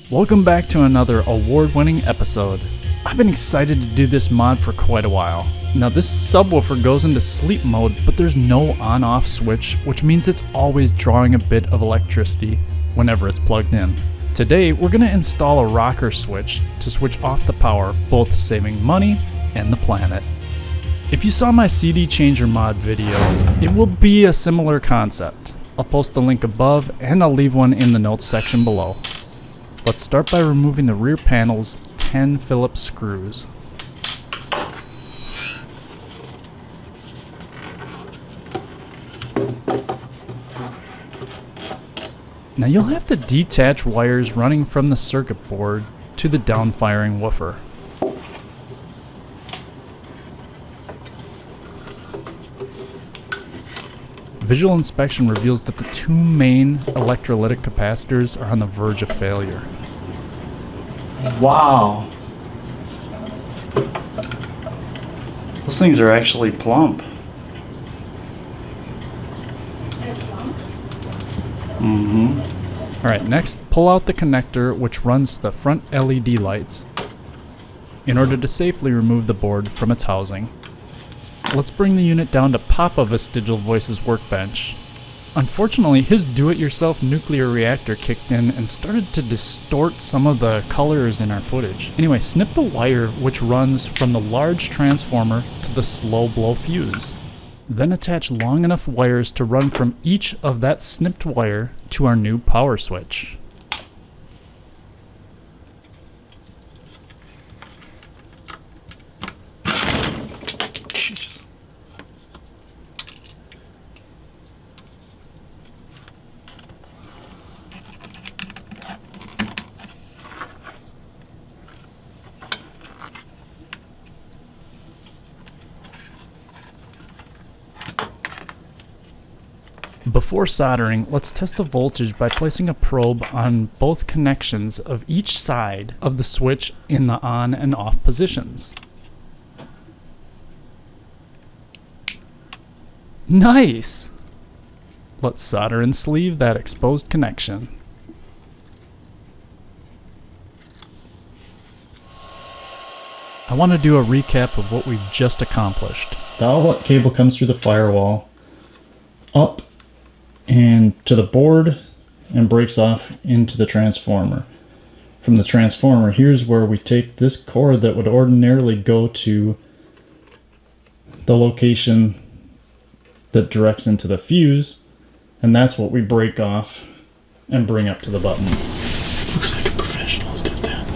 Welcome back to another award-winning episode. I've been excited to do this mod for quite a while. Now this subwoofer goes into sleep mode, but there's no on-off switch, which means it's always drawing a bit of electricity whenever it's plugged in. Today we're going to install a rocker switch to switch off the power, both saving money and the planet. If you saw my CD changer mod video, it will be a similar concept. I'll post the link above and I'll leave one in the notes section below. Let's start by removing the rear panel's 10 Phillips screws. Now you'll have to detach wires running from the circuit board to the downfiring woofer. Visual inspection reveals that the two main electrolytic capacitors are on the verge of failure. Wow. Those things are actually plump. They're plump? Alright, next pull out the connector which runs the front LED lights in order to safely remove the board from its housing. Let's bring the unit down to Papa Vestigial Voice's workbench. Unfortunately, his do-it-yourself nuclear reactor kicked in and started to distort some of the colors in our footage. Anyway, snip the wire which runs from the large transformer to the slow blow fuse. Then attach long enough wires to run from each of that snipped wire to our new power switch. Before soldering, let's test the voltage by placing a probe on both connections of each side of the switch in the on and off positions. Nice! Let's solder and sleeve that exposed connection. I want to do a recap of what we've just accomplished. The outlet cable comes through the firewall, up and to the board, and breaks off into the transformer. From the transformer, here's where we take this cord that would ordinarily go to the location that directs into the fuse, and that's what we break off and bring up to the button. Looks like a professional did that.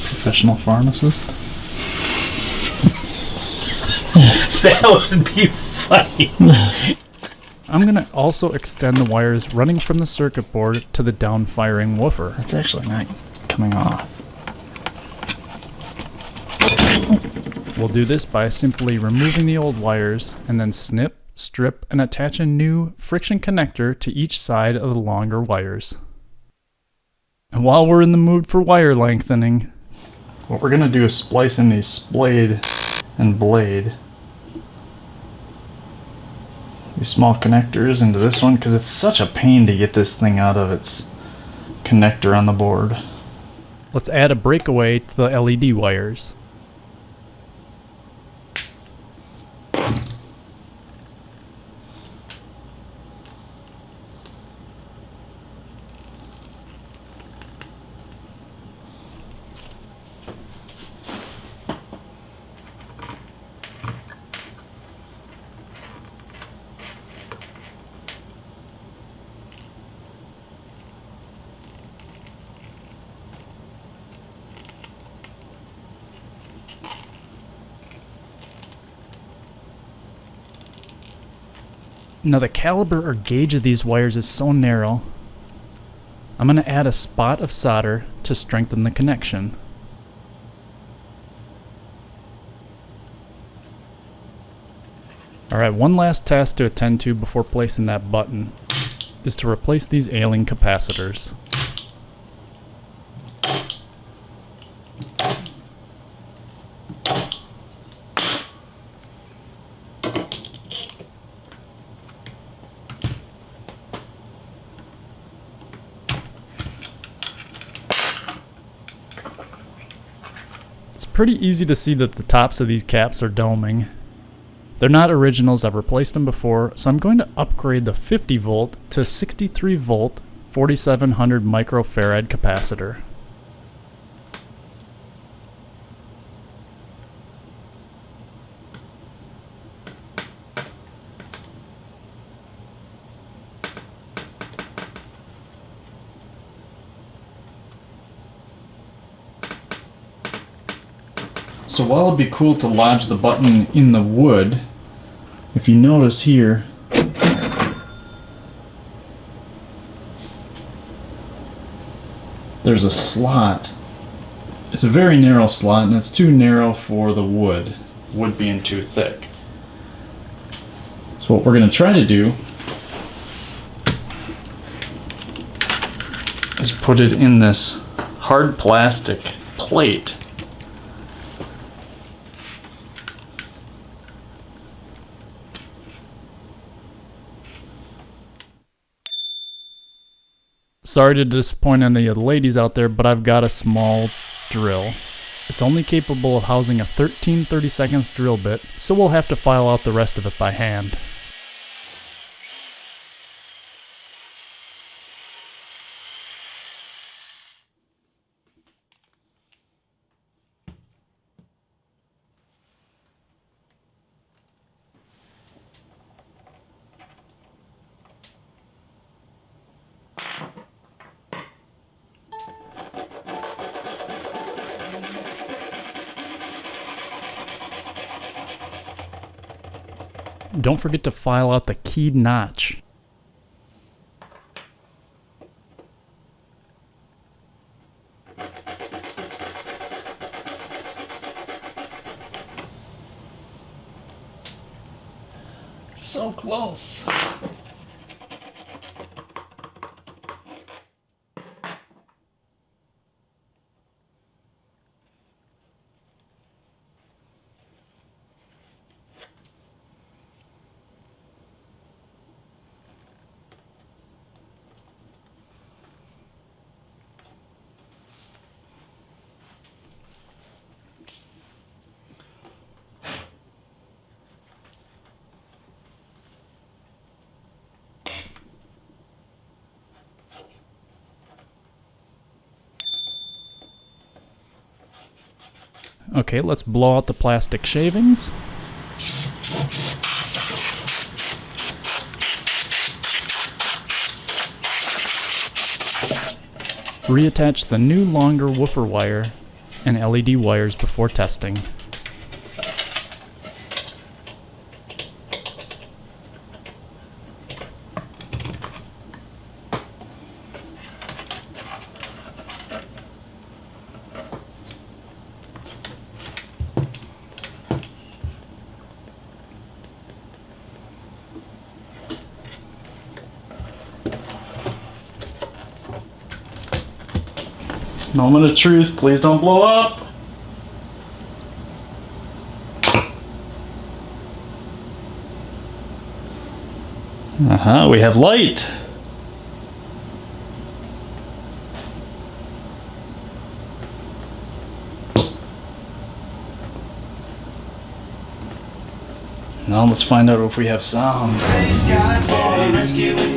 Professional pharmacist? That would be funny. I'm going to also extend the wires running from the circuit board to the downfiring woofer. That's actually not coming off. We'll do this by simply removing the old wires and then snip, strip, and attach a new friction connector to each side of the longer wires. And while we're in the mood for wire lengthening, what we're going to do is splice in these splayed and blade, these small connectors, into this one because it's such a pain to get this thing out of its connector on the board. Let's add a breakaway to the LED wires. Now the caliber or gauge of these wires is so narrow, I'm going to add a spot of solder to strengthen the connection. Alright, one last task to attend to before placing that button is to replace these ailing capacitors. pretty easy to see that the tops of these caps are doming. They're not originals, I've replaced them before, so I'm going to upgrade the 50 volt to 63 volt 4700 microfarad capacitor. So while it'd be cool to lodge the button in the wood, if you notice here, there's a slot. It's a very narrow slot, and it's too narrow for the wood being too thick. So what we're going to try to do is put it in this hard plastic plate. Sorry to disappoint any of the ladies out there, but I've got a small drill. It's only capable of housing a 13/32 drill bit, so we'll have to file out the rest of it by hand. Don't forget to file out the keyed notch. So close. Okay, let's blow out the plastic shavings. Reattach the new longer woofer wire and LED wires before testing. Moment of truth, please don't blow up. We have light. Now let's find out if we have sound.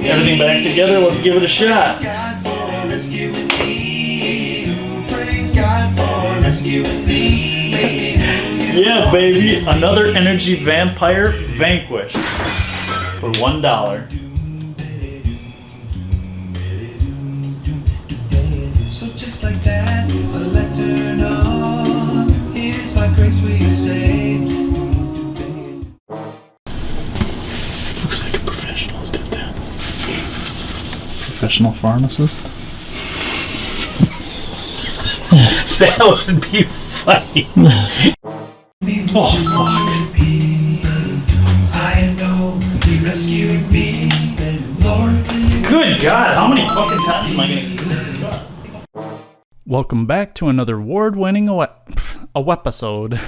Everything back together, let's give it a shot. Yeah, baby, another energy vampire vanquished for $1. So just like that, a light turn on. It is by grace we are saved. Looks like a professional did that. Professional pharmacist. That would be funny. Oh, fuck. I know he rescued me. Lord, Good God, how many fucking times am I gonna do this? Welcome back to another award-winning episode.